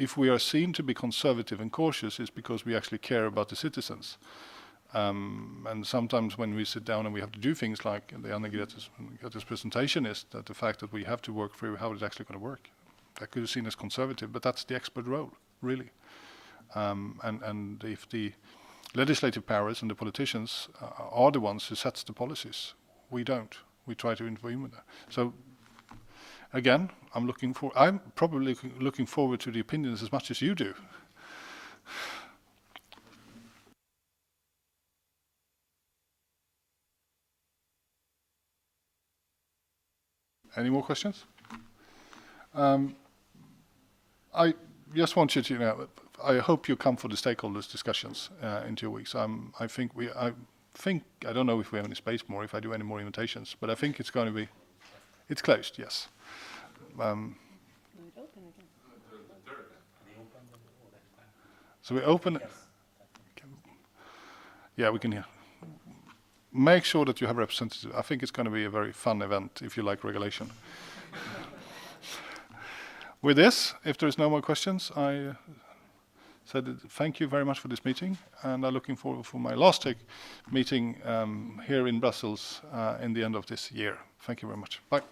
if we are seen to be conservative and cautious, it's because we actually care about the citizens. And sometimes when we sit down and we have to do things like the Anna-Greta's presentation is, that the fact that we have to work through how it's actually going to work. That could be seen as conservative, but that's the expert role, really. And if the legislative powers and the politicians are the ones who sets the policies, we don't. We try to intervene with that. So again, I'm probably looking forward to the opinions as much as you do. Any more questions? I just want you to I hope you come for the stakeholders discussions in 2 weeks. I don't know if we have any space more, if I do any more invitations, but I think it's going to be, it's closed, yes. So we open. Yeah, we can hear. Make sure that you have representatives. I think it's going to be a very fun event if you like regulation. With this, if there is no more questions, I said thank you very much for this meeting, and I'm looking forward for my last meeting here in Brussels in the end of this year. Thank you very much. Bye.